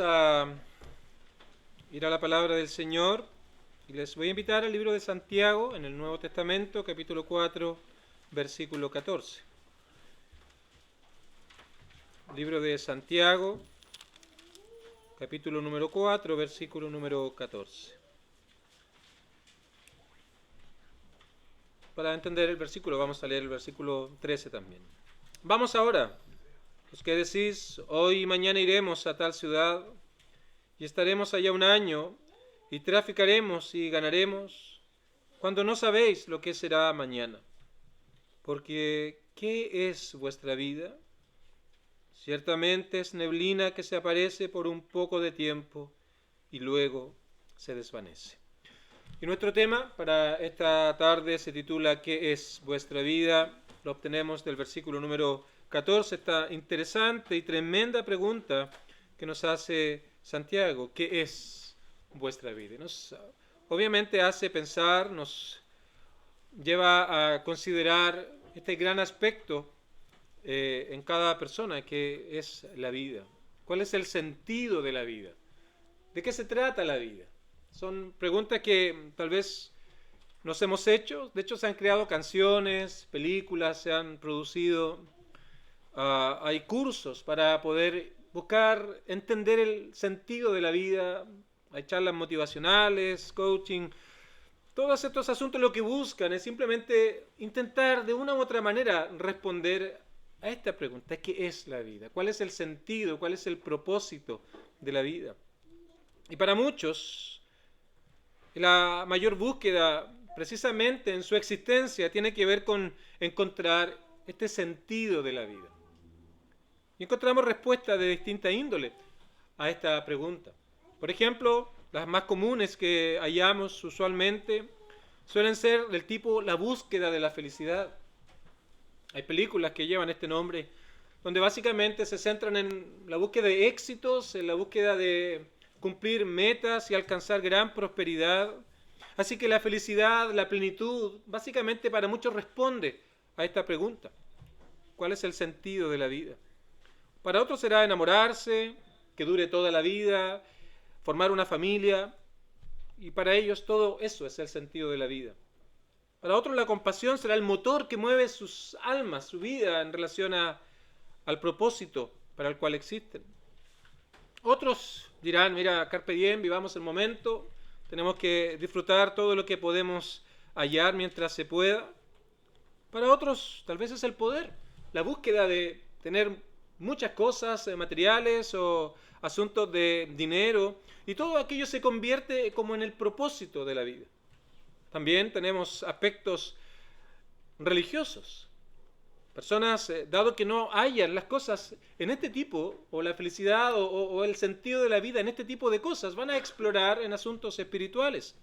A ir a la palabra del Señor y les voy a invitar al libro de Santiago en el Nuevo Testamento, capítulo 4, versículo 14. Libro de Santiago, capítulo número 4, versículo número 14. Para entender el versículo vamos a leer el versículo 13 también. Vamos ahora, los que decís, hoy y mañana iremos a tal ciudad y estaremos allá un año y traficaremos y ganaremos, cuando no sabéis lo que será mañana. Porque, ¿qué es vuestra vida? Ciertamente es neblina que se aparece por un poco de tiempo y luego se desvanece. Y nuestro tema para esta tarde se titula ¿Qué es vuestra vida? Lo obtenemos del versículo número 14, esta interesante y tremenda pregunta que nos hace Santiago. ¿Qué es vuestra vida? Nos, obviamente hace pensar, nos lleva a considerar este gran aspecto en cada persona que es la vida. ¿Cuál es el sentido de la vida? ¿De qué se trata la vida? Son preguntas que tal vez nos hemos hecho. De hecho, se han creado canciones, películas, se han producido. Hay cursos para poder buscar entender el sentido de la vida. Hay charlas motivacionales, coaching. Todos estos asuntos lo que buscan es simplemente intentar de una u otra manera responder a esta pregunta. ¿Qué es la vida? ¿Cuál es el sentido? ¿Cuál es el propósito de la vida? Y para muchos, la mayor búsqueda precisamente en su existencia tiene que ver con encontrar este sentido de la vida. Y encontramos respuestas de distinta índole a esta pregunta. Por ejemplo, las más comunes que hallamos usualmente suelen ser del tipo la búsqueda de la felicidad. Hay películas que llevan este nombre, donde básicamente se centran en la búsqueda de éxitos, en la búsqueda de cumplir metas y alcanzar gran prosperidad. Así que la felicidad, la plenitud, básicamente para muchos responde a esta pregunta. ¿Cuál es el sentido de la vida? Para otros será enamorarse, que dure toda la vida, formar una familia, y para ellos todo eso es el sentido de la vida. Para otros la compasión será el motor que mueve sus almas, su vida en relación al propósito para el cual existen. Otros dirán, mira, carpe diem, vivamos el momento, tenemos que disfrutar todo lo que podemos hallar mientras se pueda. Para otros tal vez es el poder, la búsqueda de tener muchas cosas materiales o asuntos de dinero, y todo aquello se convierte como en el propósito de la vida. También tenemos aspectos religiosos. Personas, dado que no hallan las cosas en este tipo, o la felicidad o el sentido de la vida en este tipo de cosas, van a explorar en asuntos espirituales.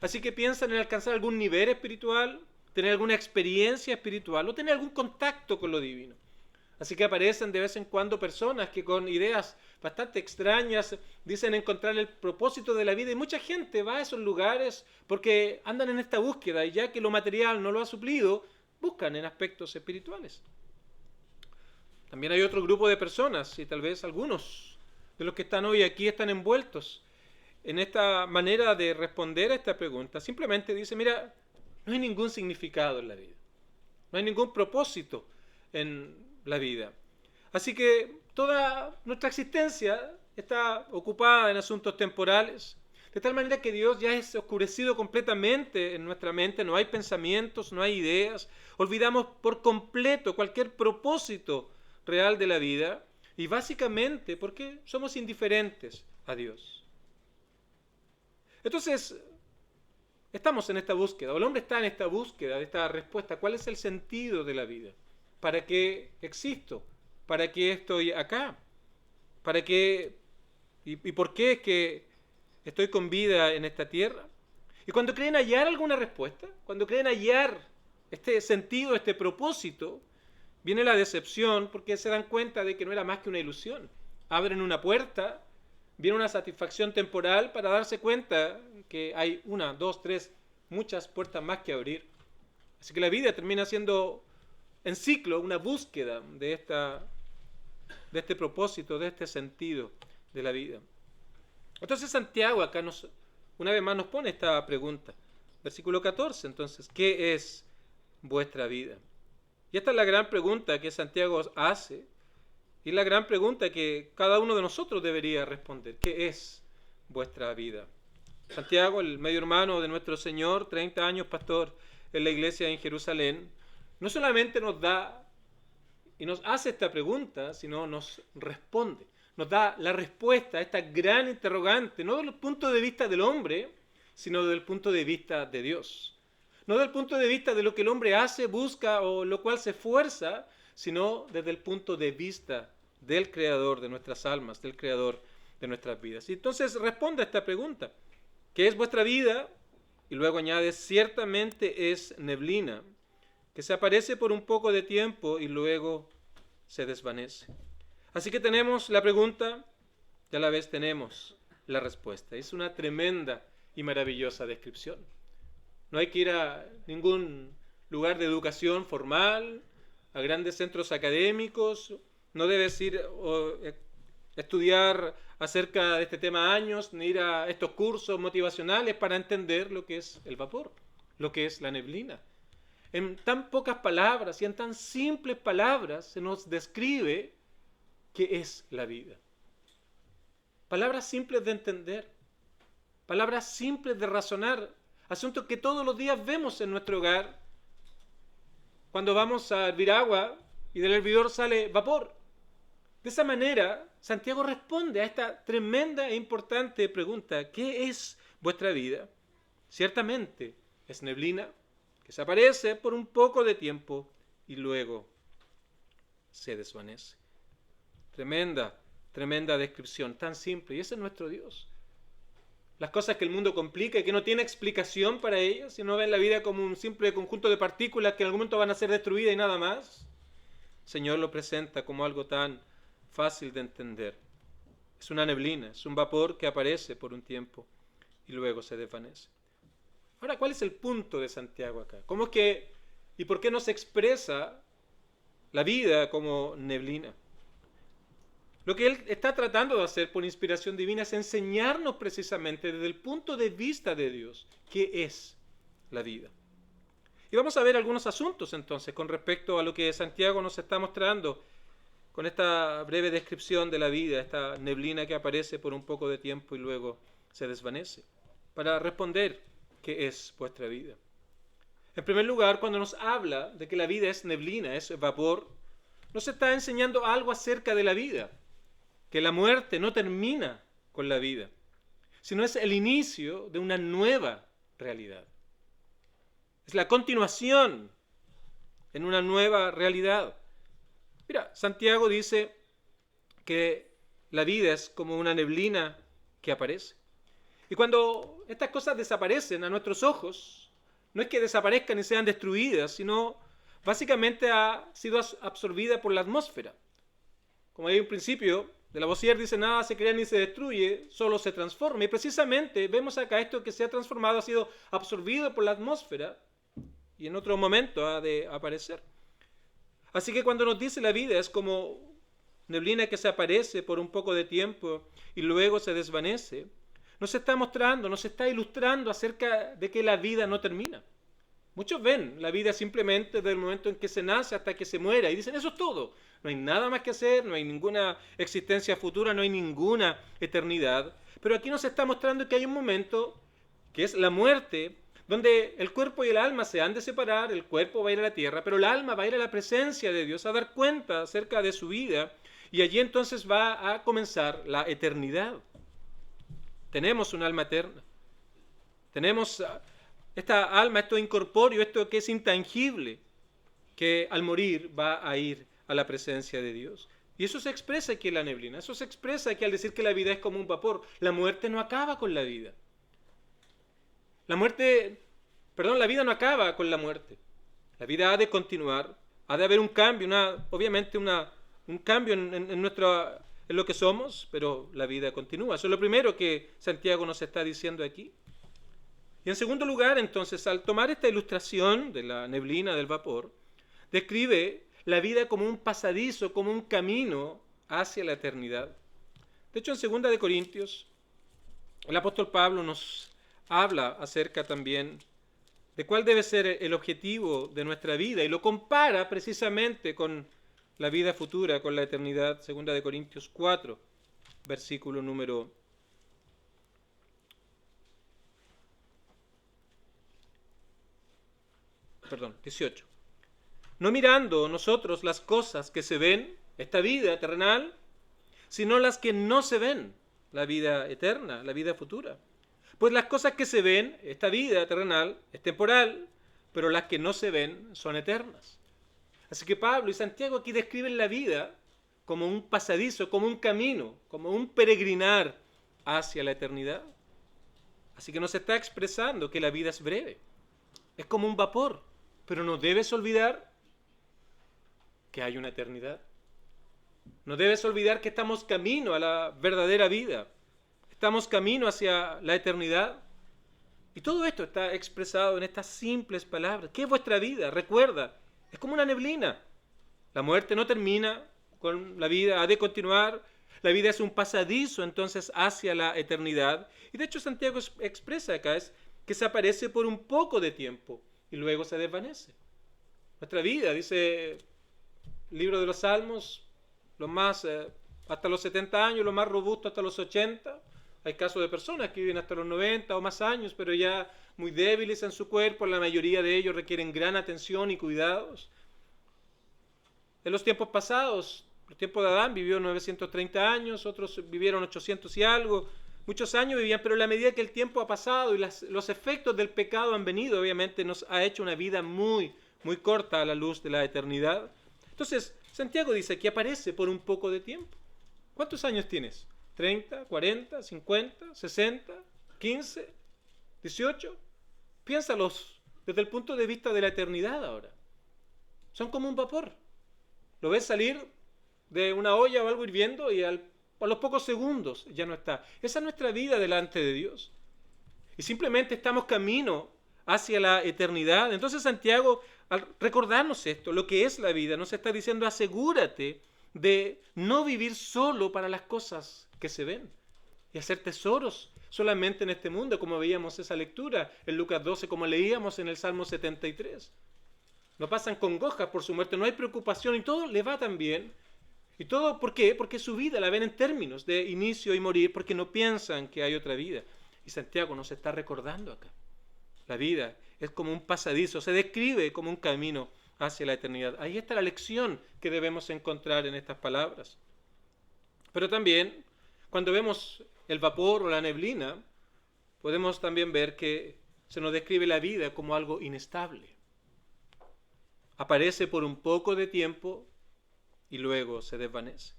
Así que piensan en alcanzar algún nivel espiritual, tener alguna experiencia espiritual o tener algún contacto con lo divino. Así que aparecen de vez en cuando personas que con ideas bastante extrañas dicen encontrar el propósito de la vida, y mucha gente va a esos lugares porque andan en esta búsqueda, y ya que lo material no lo ha suplido, buscan en aspectos espirituales. También hay otro grupo de personas, y tal vez algunos de los que están hoy aquí están envueltos en esta manera de responder a esta pregunta. Simplemente dice, mira, no hay ningún significado en la vida, no hay ningún propósito en la vida. Así que toda nuestra existencia está ocupada en asuntos temporales, de tal manera que Dios ya es oscurecido completamente en nuestra mente, no hay pensamientos, no hay ideas, olvidamos por completo cualquier propósito real de la vida, y básicamente porque somos indiferentes a Dios. Entonces, estamos en esta búsqueda, o el hombre está en esta búsqueda de esta respuesta. ¿Cuál es el sentido de la vida? ¿Para qué existo? ¿Para qué estoy acá? ¿Para qué y por qué es que estoy con vida en esta tierra? Y cuando creen hallar alguna respuesta, cuando creen hallar este sentido, este propósito, viene la decepción porque se dan cuenta de que no era más que una ilusión. Abren una puerta, viene una satisfacción temporal para darse cuenta que hay una, dos, tres, muchas puertas más que abrir. Así que la vida termina siendo en ciclo una búsqueda de este propósito, de este sentido de la vida. Entonces Santiago acá una vez más nos pone esta pregunta. Versículo 14, entonces, ¿qué es vuestra vida? Y esta es la gran pregunta que Santiago hace y la gran pregunta que cada uno de nosotros debería responder. ¿Qué es vuestra vida? Santiago, el medio hermano de nuestro Señor, 30 años pastor en la iglesia en Jerusalén, no solamente nos da y nos hace esta pregunta, sino nos responde, nos da la respuesta a esta gran interrogante, no desde el punto de vista del hombre, sino desde el punto de vista de Dios. No desde el punto de vista de lo que el hombre hace, busca o lo cual se esfuerza, sino desde el punto de vista del Creador de nuestras almas, del Creador de nuestras vidas. Y entonces responde a esta pregunta. ¿Qué es vuestra vida? Y luego añade, ciertamente es neblina, que se aparece por un poco de tiempo y luego se desvanece. Así que tenemos la pregunta y a la vez tenemos la respuesta. Es una tremenda y maravillosa descripción. No hay que ir a ningún lugar de educación formal, a grandes centros académicos, no debes ir o estudiar acerca de este tema años, ni ir a estos cursos motivacionales para entender lo que es el vapor, lo que es la neblina. En tan pocas palabras y en tan simples palabras se nos describe qué es la vida. Palabras simples de entender, palabras simples de razonar, asuntos que todos los días vemos en nuestro hogar. Cuando vamos a hervir agua y del hervidor sale vapor. De esa manera, Santiago responde a esta tremenda e importante pregunta: ¿qué es vuestra vida? Ciertamente es neblina que se aparece por un poco de tiempo y luego se desvanece. Tremenda, tremenda descripción, tan simple. Y ese es nuestro Dios. Las cosas que el mundo complica y que no tiene explicación para ellos, sino ven la vida como un simple conjunto de partículas que en algún momento van a ser destruidas y nada más, el Señor lo presenta como algo tan fácil de entender. Es una neblina, es un vapor que aparece por un tiempo y luego se desvanece. Ahora, ¿cuál es el punto de Santiago acá? ¿Cómo es que y por qué no se expresa la vida como neblina? Lo que él está tratando de hacer por inspiración divina es enseñarnos precisamente desde el punto de vista de Dios qué es la vida. Y vamos a ver algunos asuntos entonces con respecto a lo que Santiago nos está mostrando con esta breve descripción de la vida, esta neblina que aparece por un poco de tiempo y luego se desvanece, para responder qué es vuestra vida. En primer lugar, cuando nos habla de que la vida es neblina, es vapor, nos está enseñando algo acerca de la vida, que la muerte no termina con la vida, sino es el inicio de una nueva realidad. Es la continuación en una nueva realidad. Mira, Santiago dice que la vida es como una neblina que aparece. Y cuando estas cosas desaparecen a nuestros ojos, no es que desaparezcan y sean destruidas, sino básicamente ha sido absorbida por la atmósfera. Como hay un principio de Lavoisier, dice: nada se crea ni se destruye, solo se transforma. Y precisamente vemos acá esto que se ha transformado, ha sido absorbido por la atmósfera y en otro momento ha de aparecer. Así que cuando nos dice la vida es como neblina que se aparece por un poco de tiempo y luego se desvanece, nos está mostrando, nos está ilustrando acerca de que la vida no termina. Muchos ven la vida simplemente desde el momento en que se nace hasta que se muera y dicen: eso es todo, no hay nada más que hacer, no hay ninguna existencia futura, no hay ninguna eternidad. Pero aquí nos está mostrando que hay un momento, que es la muerte, donde el cuerpo y el alma se han de separar, el cuerpo va a ir a la tierra, pero el alma va a ir a la presencia de Dios, a dar cuenta acerca de su vida, y allí entonces va a comenzar la eternidad. Tenemos un alma eterna, tenemos esta alma, esto incorpóreo, esto que es intangible, que al morir va a ir a la presencia de Dios. Y eso se expresa aquí en la neblina, eso se expresa aquí al decir que la vida es como un vapor. La muerte no acaba con la vida. La vida no acaba con la muerte. La vida ha de continuar, ha de haber un cambio, obviamente un cambio en lo que somos, pero la vida continúa. Eso es lo primero que Santiago nos está diciendo aquí. Y en segundo lugar, entonces, al tomar esta ilustración de la neblina, del vapor, describe la vida como un pasadizo, como un camino hacia la eternidad. De hecho, en 2 de Corintios, el apóstol Pablo nos habla acerca también de cuál debe ser el objetivo de nuestra vida y lo compara precisamente con la vida futura, con la eternidad. 2 Corintios 4, versículo número 18. No mirando nosotros las cosas que se ven, esta vida terrenal, sino las que no se ven, la vida eterna, la vida futura. Pues las cosas que se ven, esta vida terrenal, es temporal, pero las que no se ven son eternas. Así que Pablo y Santiago aquí describen la vida como un pasadizo, como un camino, como un peregrinar hacia la eternidad. Así que nos está expresando que la vida es breve, es como un vapor, pero no debes olvidar que hay una eternidad. No debes olvidar que estamos camino a la verdadera vida. Estamos camino hacia la eternidad. Y todo esto está expresado en estas simples palabras. ¿Qué es vuestra vida? Recuerda, es como una neblina. La muerte no termina con la vida, ha de continuar. La vida es un pasadizo entonces hacia la eternidad. Y de hecho Santiago expresa acá es que se aparece por un poco de tiempo y luego se desvanece. Nuestra vida, dice el libro de los Salmos, los más hasta los 70 años, los más robustos hasta los 80. Hay casos de personas que viven hasta los 90 o más años, pero ya muy débiles en su cuerpo. La mayoría de ellos requieren gran atención y cuidados. En los tiempos pasados, el tiempo de Adán vivió 930 años, otros vivieron 800 y algo. Muchos años vivían, pero a la medida que el tiempo ha pasado y los efectos del pecado han venido, obviamente nos ha hecho una vida muy, muy corta a la luz de la eternidad. Entonces, Santiago dice que aparece por un poco de tiempo. ¿Cuántos años tienes? ¿30, 40, 50, 60, 15, 18? Piénsalos desde el punto de vista de la eternidad ahora. Son como un vapor. Lo ves salir de una olla o algo hirviendo y a los pocos segundos ya no está. Esa es nuestra vida delante de Dios. Y simplemente estamos camino hacia la eternidad. Entonces Santiago, al recordarnos esto, lo que es la vida, nos está diciendo: asegúrate de no vivir solo para las cosas que se ven y hacer tesoros solamente en este mundo, como veíamos esa lectura en Lucas 12, como leíamos en el Salmo 73. No pasan congojas por su muerte, no hay preocupación y todo le va tan bien. ¿Y todo por qué? Porque su vida la ven en términos de inicio y morir, porque no piensan que hay otra vida. Y Santiago nos está recordando acá. La vida es como un pasadizo, se describe como un camino hacia la eternidad. Ahí está la lección que debemos encontrar en estas palabras. Pero también, cuando vemos el vapor o la neblina, podemos también ver que se nos describe la vida como algo inestable. Aparece por un poco de tiempo y luego se desvanece.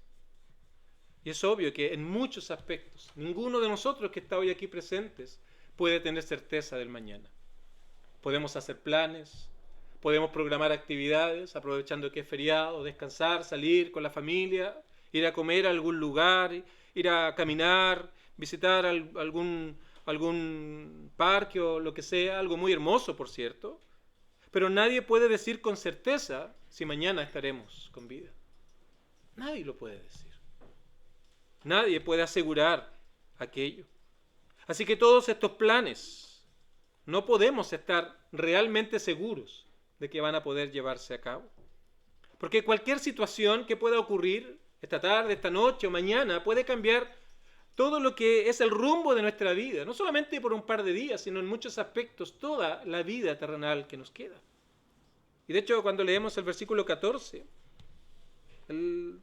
Y es obvio que en muchos aspectos, ninguno de nosotros que está hoy aquí presentes puede tener certeza del mañana. Podemos hacer planes, podemos programar actividades, aprovechando que es feriado, descansar, salir con la familia, ir a comer a algún lugar, ir a caminar, visitar algún parque o lo que sea, algo muy hermoso, por cierto. Pero nadie puede decir con certeza si mañana estaremos con vida. Nadie lo puede decir. Nadie puede asegurar aquello. Así que todos estos planes no podemos estar realmente seguros de que van a poder llevarse a cabo. Porque cualquier situación que pueda ocurrir esta tarde, esta noche o mañana puede cambiar todo lo que es el rumbo de nuestra vida. No solamente por un par de días, sino en muchos aspectos, toda la vida terrenal que nos queda. Y de hecho, cuando leemos el versículo 14,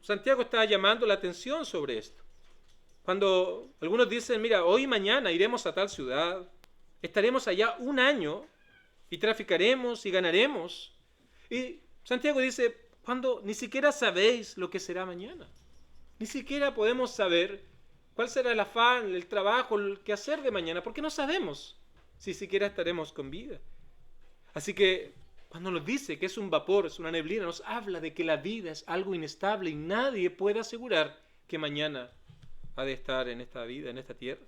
Santiago está llamando la atención sobre esto. Cuando algunos dicen: mira, hoy y mañana iremos a tal ciudad, estaremos allá un año y traficaremos y ganaremos. Y Santiago dice: cuando ni siquiera sabéis lo que será mañana. Ni siquiera podemos saber cuál será el afán, el trabajo, el quehacer de mañana, porque no sabemos si siquiera estaremos con vida. Así que cuando nos dice que es un vapor, es una neblina, nos habla de que la vida es algo inestable y nadie puede asegurar que mañana ha de estar en esta vida, en esta tierra.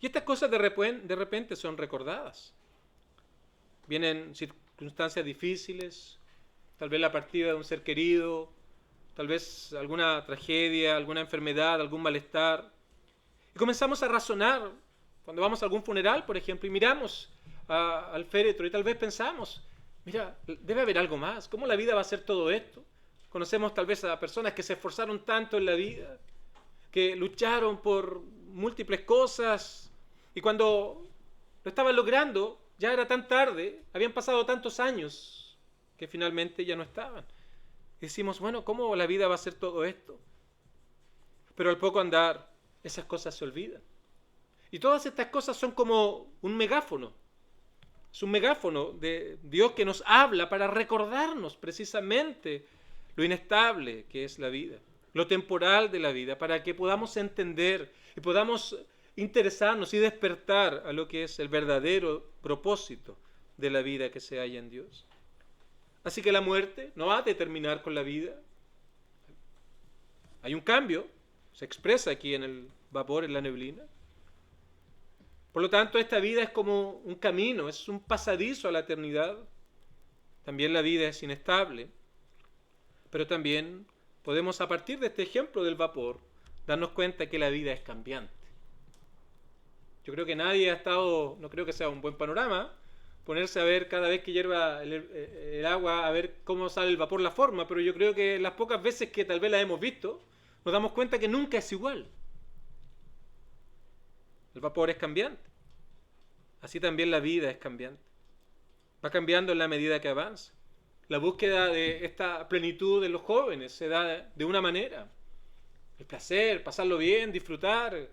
Y estas cosas de repente son recordadas. Vienen circunstancias difíciles, tal vez la partida de un ser querido, tal vez alguna tragedia, alguna enfermedad, algún malestar. Y comenzamos a razonar cuando vamos a algún funeral, por ejemplo, y miramos al féretro y tal vez pensamos, mira, debe haber algo más. ¿Cómo la vida va a ser todo esto? Conocemos tal vez a personas que se esforzaron tanto en la vida, que lucharon por múltiples cosas y cuando lo estaban logrando ya era tan tarde, habían pasado tantos años que finalmente ya no estaban. Y decimos, bueno, ¿cómo la vida va a ser todo esto? Pero al poco andar, esas cosas se olvidan. Y todas estas cosas son como un megáfono. Es un megáfono de Dios que nos habla para recordarnos precisamente lo inestable que es la vida, lo temporal de la vida, para que podamos entender y podamos interesarnos y despertar a lo que es el verdadero propósito de la vida que se halla en Dios. Así que la muerte no va a terminar con la vida. Hay un cambio, se expresa aquí en el vapor, en la neblina. Por lo tanto, esta vida es como un camino, es un pasadizo a la eternidad. También la vida es inestable, pero también podemos, a partir de este ejemplo del vapor, darnos cuenta que la vida es cambiante. Yo creo que nadie ha estado, no creo que sea un buen panorama, ponerse a ver cada vez que hierva el agua, a ver cómo sale el vapor, la forma, pero yo creo que las pocas veces que tal vez la hemos visto, nos damos cuenta que nunca es igual. El vapor es cambiante. Así también la vida es cambiante. Va cambiando en la medida que avanza. La búsqueda de esta plenitud de los jóvenes se da de una manera. El placer, pasarlo bien, disfrutar.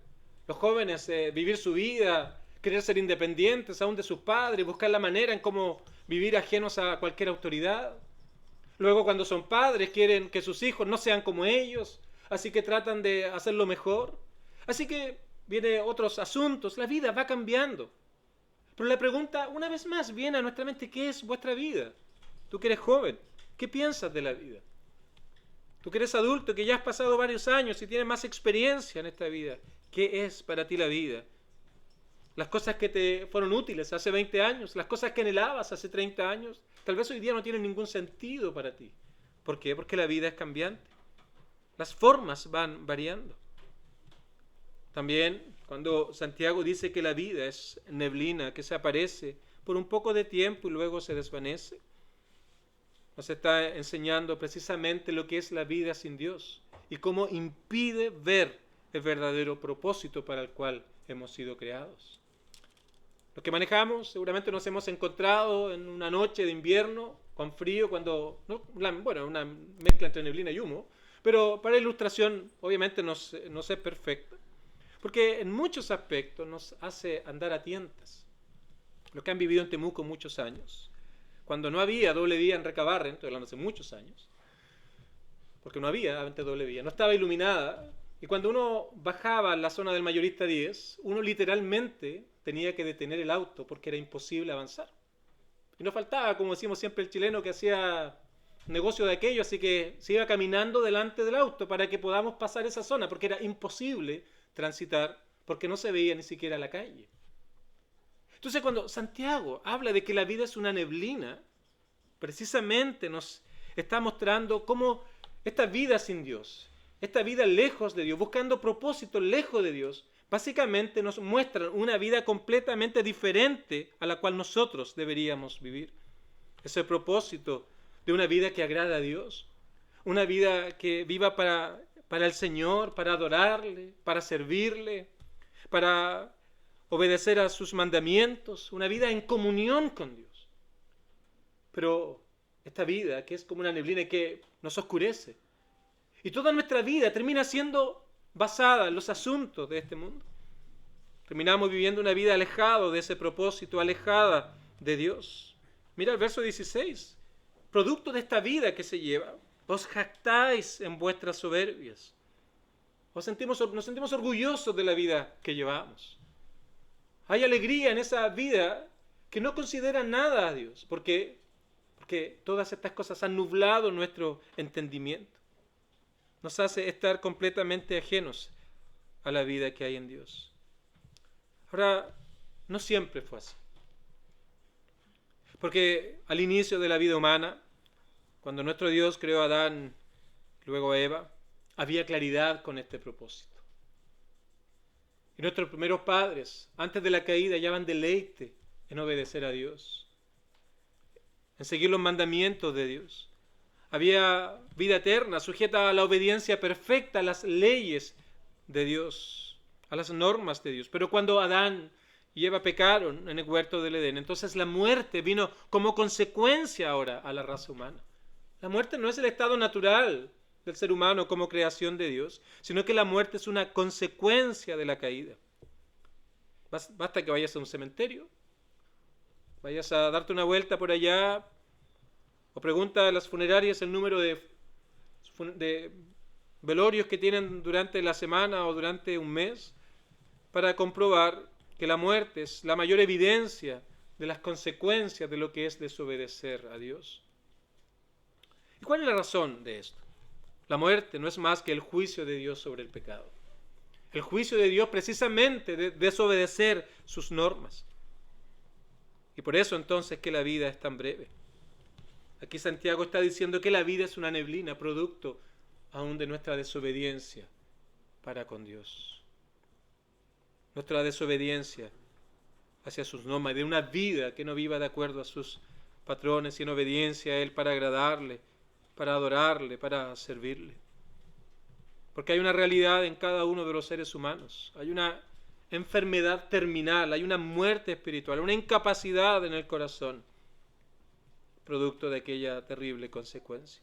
Los jóvenes vivir su vida, querer ser independientes aún de sus padres, buscar la manera en cómo vivir ajenos a cualquier autoridad. Luego cuando son padres quieren que sus hijos no sean como ellos, así que tratan de hacerlo mejor. Así que vienen otros asuntos, la vida va cambiando. Pero la pregunta, una vez más, viene a nuestra mente, ¿qué es vuestra vida? Tú que eres joven, ¿qué piensas de la vida? Tú que eres adulto, que ya has pasado varios años y tienes más experiencia en esta vida, ¿qué es para ti la vida? Las cosas que te fueron útiles hace 20 años, las cosas que anhelabas hace 30 años, tal vez hoy día no tienen ningún sentido para ti. ¿Por qué? Porque la vida es cambiante. Las formas van variando. También cuando Santiago dice que la vida es neblina, que se aparece por un poco de tiempo y luego se desvanece, nos está enseñando precisamente lo que es la vida sin Dios y cómo impide ver el verdadero propósito para el cual hemos sido creados. Los que manejamos seguramente nos hemos encontrado en una noche de invierno con frío, cuando, ¿no? Bueno, una mezcla entre neblina y humo, pero para ilustración obviamente no es perfecta, porque en muchos aspectos nos hace andar a tientas. Los que han vivido en Temuco muchos años, cuando no había doble vía en Recabarren, estoy hablando hace muchos años, porque no había antes doble vía, no estaba iluminada, y cuando uno bajaba a la zona del Mayorista 10, uno literalmente tenía que detener el auto porque era imposible avanzar. Y no faltaba, como decimos siempre, el chileno que hacía negocio de aquello, así que se iba caminando delante del auto para que podamos pasar esa zona, porque era imposible transitar, porque no se veía ni siquiera la calle. Entonces cuando Santiago habla de que la vida es una neblina, precisamente nos está mostrando cómo esta vida sin Dios, esta vida lejos de Dios, buscando propósitos lejos de Dios, básicamente nos muestran una vida completamente diferente a la cual nosotros deberíamos vivir. Ese propósito de una vida que agrada a Dios, una vida que viva para el Señor, para adorarle, para servirle, para obedecer a sus mandamientos, una vida en comunión con Dios. Pero esta vida que es como una neblina que nos oscurece, y toda nuestra vida termina siendo basada en los asuntos de este mundo. Terminamos viviendo una vida alejada de ese propósito, alejada de Dios. Mira el verso 16. Producto de esta vida que se lleva, os jactáis en vuestras soberbias. Nos sentimos orgullosos de la vida que llevamos. Hay alegría en esa vida que no considera nada a Dios, porque todas estas cosas han nublado nuestro entendimiento. Nos hace estar completamente ajenos a la vida que hay en Dios. Ahora, no siempre fue así. Porque al inicio de la vida humana, cuando nuestro Dios creó a Adán, luego a Eva, había claridad con este propósito. Y nuestros primeros padres, antes de la caída, hallaban deleite en obedecer a Dios, en seguir los mandamientos de Dios. Había vida eterna, sujeta a la obediencia perfecta a las leyes de Dios, a las normas de Dios. Pero cuando Adán y Eva pecaron en el huerto del Edén, entonces la muerte vino como consecuencia ahora a la raza humana. La muerte no es el estado natural del ser humano como creación de Dios, sino que la muerte es una consecuencia de la caída. Basta que vayas a un cementerio, vayas a darte una vuelta por allá, o pregunta a las funerarias el número de velorios que tienen durante la semana o durante un mes, para comprobar que la muerte es la mayor evidencia de las consecuencias de lo que es desobedecer a Dios. ¿Y cuál es la razón de esto? La muerte no es más que el juicio de Dios sobre el pecado. El juicio de Dios precisamente de desobedecer sus normas. Y por eso entonces que la vida es tan breve. Aquí Santiago está diciendo que la vida es una neblina, producto aún de nuestra desobediencia para con Dios. Nuestra desobediencia hacia sus normas, de una vida que no viva de acuerdo a sus patrones y en obediencia a Él para agradarle, para adorarle, para servirle. Porque hay una realidad en cada uno de los seres humanos. Hay una enfermedad terminal, hay una muerte espiritual, una incapacidad en el corazón, producto de aquella terrible consecuencia.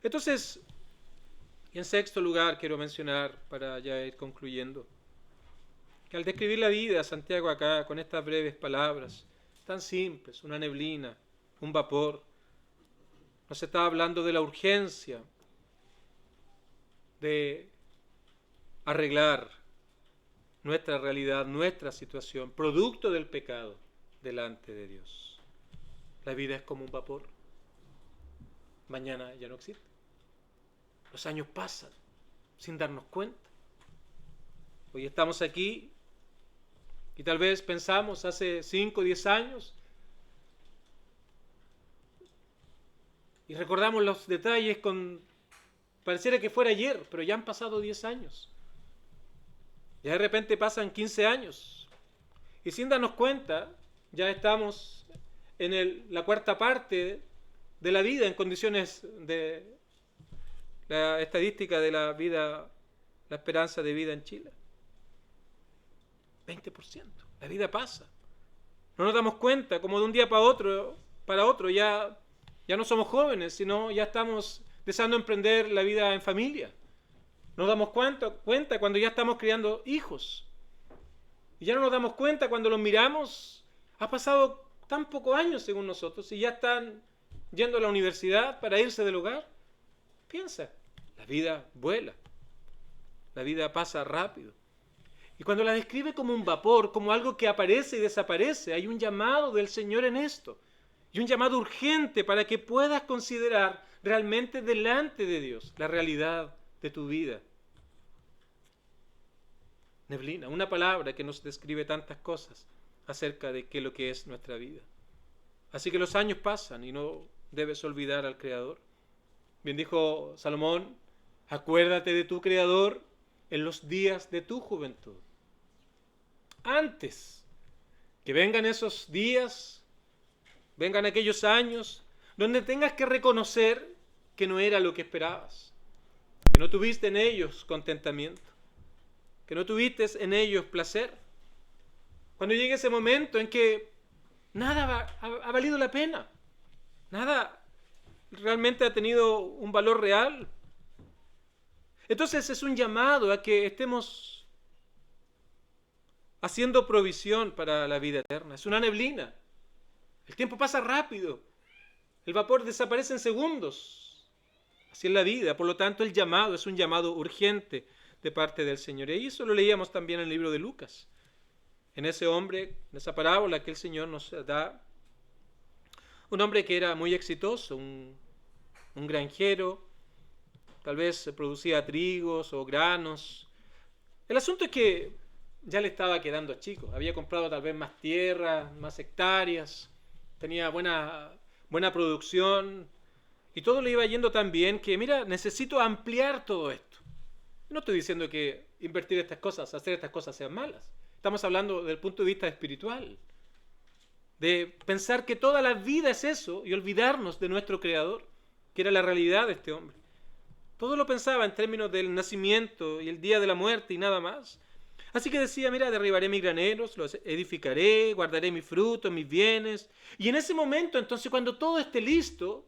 Entonces, y en sexto lugar quiero mencionar, para ya ir concluyendo, que al describir la vida, Santiago acá, con estas breves palabras, tan simples, una neblina, un vapor, nos está hablando de la urgencia de arreglar nuestra realidad, nuestra situación, producto del pecado delante de Dios. La vida es como un vapor. Mañana ya no existe. Los años pasan sin darnos cuenta. Hoy estamos aquí y tal vez pensamos hace 5 o 10 años y recordamos los detalles pareciera que fuera ayer, pero ya han pasado 10 años. Ya de repente pasan 15 años y sin darnos cuenta ya estamos en la cuarta parte de la vida en condiciones de la estadística de la vida, la esperanza de vida en Chile. 20%. La vida pasa. No nos damos cuenta, como de un día para otro ya no somos jóvenes, sino ya estamos deseando emprender la vida en familia. Nos damos cuenta cuando ya estamos criando hijos. Y ya no nos damos cuenta cuando los miramos. Ha pasado tan pocos años según nosotros y ya están yendo a la universidad para irse del hogar. Piensa, la vida vuela. La vida pasa rápido. Y cuando la describe como un vapor, como algo que aparece y desaparece, hay un llamado del Señor en esto. Y un llamado urgente para que puedas considerar realmente delante de Dios la realidad de tu vida. Neblina, una palabra que nos describe tantas cosas acerca de qué lo que es nuestra vida. Así que los años pasan y no debes olvidar al Creador. Bien dijo Salomón, acuérdate de tu Creador en los días de tu juventud. Antes que vengan esos días, vengan aquellos años donde tengas que reconocer que no era lo que esperabas, que no tuviste en ellos contentamiento, que no tuviste en ellos placer. Cuando llegue ese momento en que nada ha valido la pena, nada realmente ha tenido un valor real. Entonces es un llamado a que estemos haciendo provisión para la vida eterna. Es una neblina. El tiempo pasa rápido. El vapor desaparece en segundos. Así es la vida. Por lo tanto, el llamado es un llamado urgente de parte del Señor. Y eso lo leíamos también en el libro de Lucas. En ese hombre, en esa parábola que el Señor nos da, un hombre que era muy exitoso, un granjero, tal vez producía trigos o granos. El asunto es que ya le estaba quedando chico, había comprado tal vez más tierra, más hectáreas, tenía buena producción y todo le iba yendo tan bien que, mira, necesito ampliar todo esto. No estoy diciendo que invertir estas cosas, hacer estas cosas sean malas. Estamos hablando del punto de vista espiritual, de pensar que toda la vida es eso y olvidarnos de nuestro Creador, que era la realidad de este hombre. Todo lo pensaba en términos del nacimiento y el día de la muerte y nada más. Así que decía, mira, derribaré mis graneros, los edificaré, guardaré mis frutos, mis bienes. Y en ese momento, entonces, cuando todo esté listo,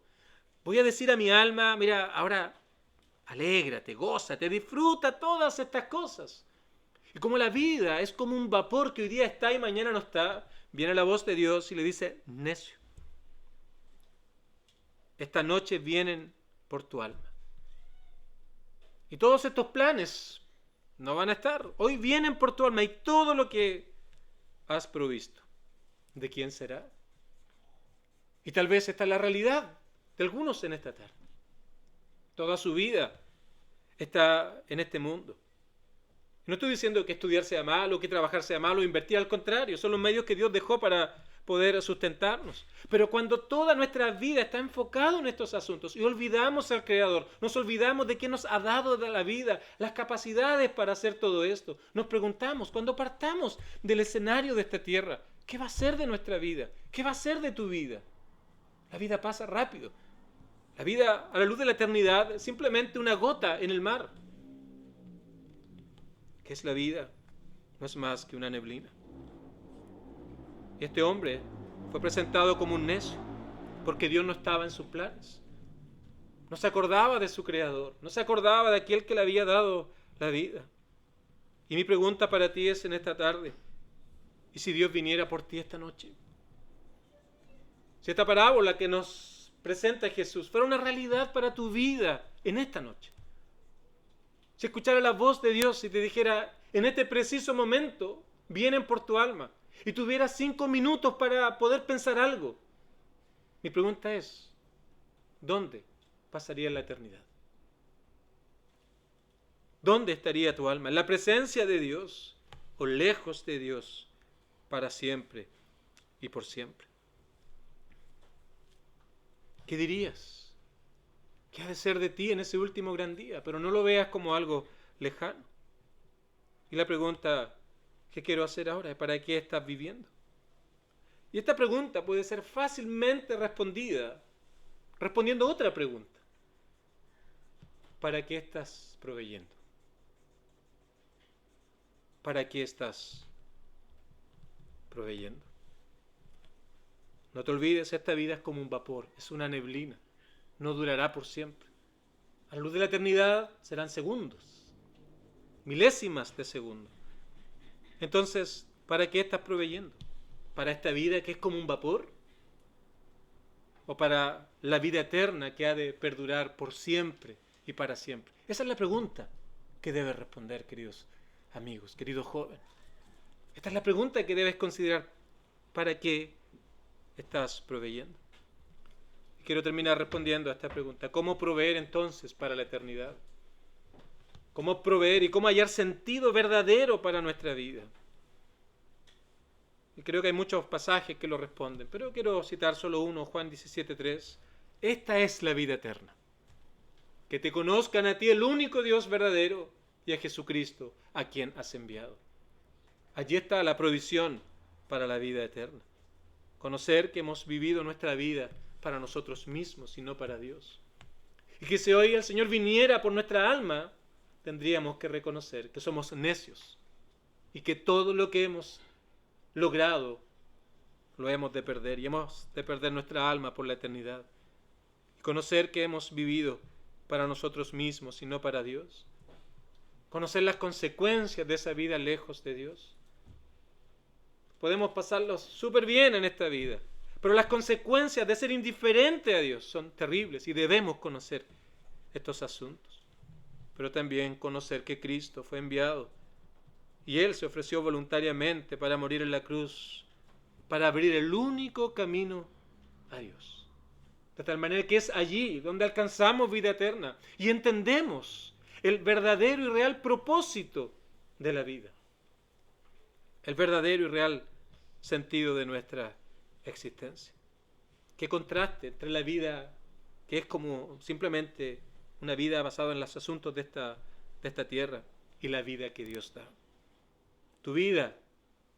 voy a decir a mi alma, mira, ahora alégrate, gózate, disfruta todas estas cosas. Y como la vida es como un vapor que hoy día está y mañana no está, viene la voz de Dios y le dice, necio, esta noche vienen por tu alma. Y todos estos planes no van a estar. Hoy vienen por tu alma y todo lo que has provisto. ¿De quién será? Y tal vez esta es la realidad de algunos en esta tarde. Toda su vida está en este mundo. No estoy diciendo que estudiar sea malo, que trabajar sea malo, invertir, al contrario, son los medios que Dios dejó para poder sustentarnos. Pero cuando toda nuestra vida está enfocada en estos asuntos y olvidamos al Creador, nos olvidamos de que nos ha dado de la vida, las capacidades para hacer todo esto, nos preguntamos, cuando partamos del escenario de esta tierra, ¿qué va a ser de nuestra vida? ¿Qué va a ser de tu vida? La vida pasa rápido. La vida a la luz de la eternidad es simplemente una gota en el mar. ¿Qué es la vida? No es más que una neblina. Y este hombre fue presentado como un necio, porque Dios no estaba en sus planes. No se acordaba de su Creador, no se acordaba de aquel que le había dado la vida. Y mi pregunta para ti es en esta tarde, ¿y si Dios viniera por ti esta noche? Si esta parábola que nos presenta Jesús fuera una realidad para tu vida en esta noche. Si escuchara la voz de Dios y te dijera, en este preciso momento, vienen por tu alma, y tuvieras 5 minutos para poder pensar algo. Mi pregunta es, ¿dónde pasaría la eternidad? ¿Dónde estaría tu alma? ¿En la presencia de Dios o lejos de Dios para siempre y por siempre? ¿Qué dirías? ¿Qué ha de ser de ti en ese último gran día? Pero no lo veas como algo lejano. Y la pregunta que quiero hacer ahora es, ¿para qué estás viviendo? Y esta pregunta puede ser fácilmente respondida respondiendo otra pregunta. ¿Para qué estás proveyendo? ¿Para qué estás proveyendo? No te olvides, esta vida es como un vapor, es una neblina. No durará por siempre. A la luz de la eternidad serán segundos, milésimas de segundo. Entonces, ¿para qué estás proveyendo? ¿Para esta vida que es como un vapor? ¿O para la vida eterna que ha de perdurar por siempre y para siempre? Esa es la pregunta que debes responder, queridos amigos, querido joven. Esta es la pregunta que debes considerar. ¿Para qué estás proveyendo? Quiero terminar respondiendo a esta pregunta. ¿Cómo proveer entonces para la eternidad? ¿Cómo proveer y cómo hallar sentido verdadero para nuestra vida? Y creo que hay muchos pasajes que lo responden, pero quiero citar solo uno, Juan 17:3. Esta es la vida eterna, que te conozcan a ti, el único Dios verdadero, y a Jesucristo, a quien has enviado. Allí está la provisión para la vida eterna. Conocer que hemos vivido nuestra vida para nosotros mismos y no para Dios. Y que si hoy el Señor viniera por nuestra alma, tendríamos que reconocer que somos necios y que todo lo que hemos logrado lo hemos de perder y hemos de perder nuestra alma por la eternidad. Y conocer que hemos vivido para nosotros mismos y no para Dios. Conocer las consecuencias de esa vida lejos de Dios. Podemos pasarlos súper bien en esta vida, pero las consecuencias de ser indiferente a Dios son terribles y debemos conocer estos asuntos. Pero también conocer que Cristo fue enviado y Él se ofreció voluntariamente para morir en la cruz, para abrir el único camino a Dios. De tal manera que es allí donde alcanzamos vida eterna y entendemos el verdadero y real propósito de la vida. El verdadero y real sentido de nuestra existencia. Qué contraste entre la vida que es como simplemente una vida basada en los asuntos de esta tierra y la vida que Dios da. Tu vida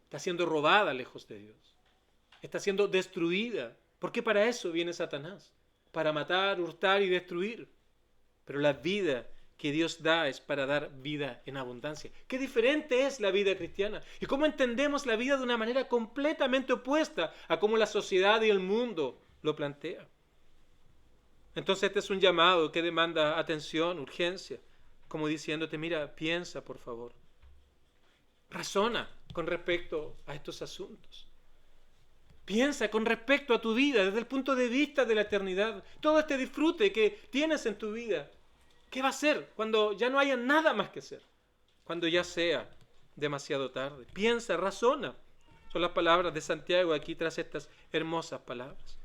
está siendo robada lejos de Dios. Está siendo destruida. Porque para eso viene Satanás. Para matar, hurtar y destruir. Pero la vida que Dios da es para dar vida en abundancia. Qué diferente es la vida cristiana. Y cómo entendemos la vida de una manera completamente opuesta a cómo la sociedad y el mundo lo plantea. Entonces este es un llamado que demanda atención, urgencia. Como diciéndote, mira, piensa por favor. Razona con respecto a estos asuntos. Piensa con respecto a tu vida desde el punto de vista de la eternidad. Todo este disfrute que tienes en tu vida. ¿Qué va a ser cuando ya no haya nada más que hacer? Cuando ya sea demasiado tarde. Piensa, razona. Son las palabras de Santiago aquí tras estas hermosas palabras.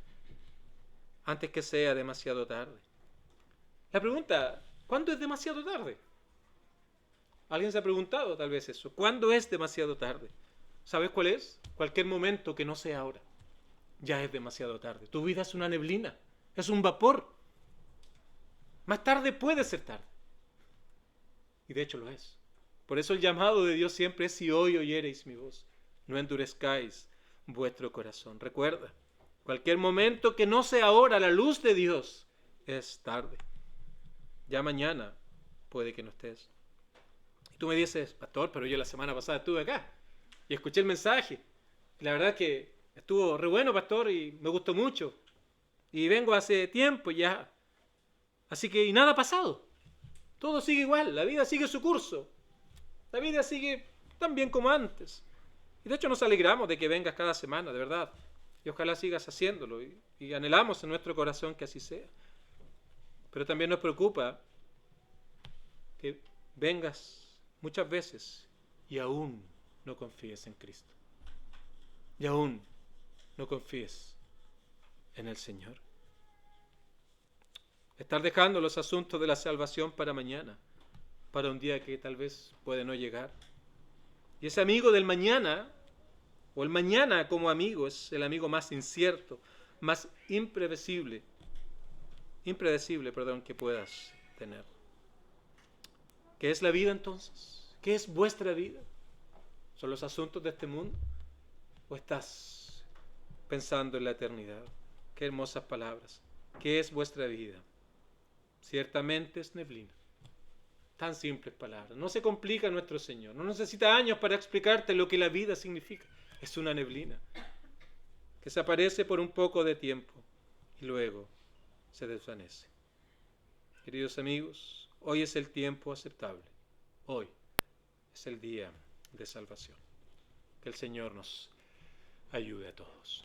Antes que sea demasiado tarde. La pregunta, ¿cuándo es demasiado tarde? ¿Alguien se ha preguntado tal vez eso? ¿Cuándo es demasiado tarde? ¿Sabes cuál es? Cualquier momento que no sea ahora. Ya es demasiado tarde. Tu vida es una neblina. Es un vapor. Más tarde puede ser tarde. Y de hecho lo es. Por eso el llamado de Dios siempre es: si hoy oyereis mi voz, no endurezcáis vuestro corazón. Recuerda, cualquier momento que no sea ahora la luz de Dios es tarde. Ya mañana puede que no estés. Y tú me dices, pastor, pero yo la semana pasada estuve acá y escuché el mensaje. Y la verdad que estuvo re bueno, pastor, y me gustó mucho. Y vengo hace tiempo ya. Así que, y nada ha pasado. Todo sigue igual, la vida sigue su curso. La vida sigue tan bien como antes. Y de hecho nos alegramos de que vengas cada semana, de verdad. Y ojalá sigas haciéndolo. Y anhelamos en nuestro corazón que así sea. Pero también nos preocupa que vengas muchas veces y aún no confíes en Cristo. Y aún no confíes en el Señor. Estar dejando los asuntos de la salvación para mañana, para un día que tal vez puede no llegar. Y ese amigo del mañana, o el mañana como amigo, es el amigo más incierto, más impredecible que puedas tener. ¿Qué es la vida entonces? ¿Qué es vuestra vida? ¿Son los asuntos de este mundo? ¿O estás pensando en la eternidad? Qué hermosas palabras. ¿Qué es vuestra vida? Ciertamente es neblina. Tan simples palabras. No se complica nuestro Señor. No necesita años para explicarte lo que la vida significa. Es una neblina que se aparece por un poco de tiempo y luego se desvanece. Queridos amigos, hoy es el tiempo aceptable. Hoy es el día de salvación. Que el Señor nos ayude a todos.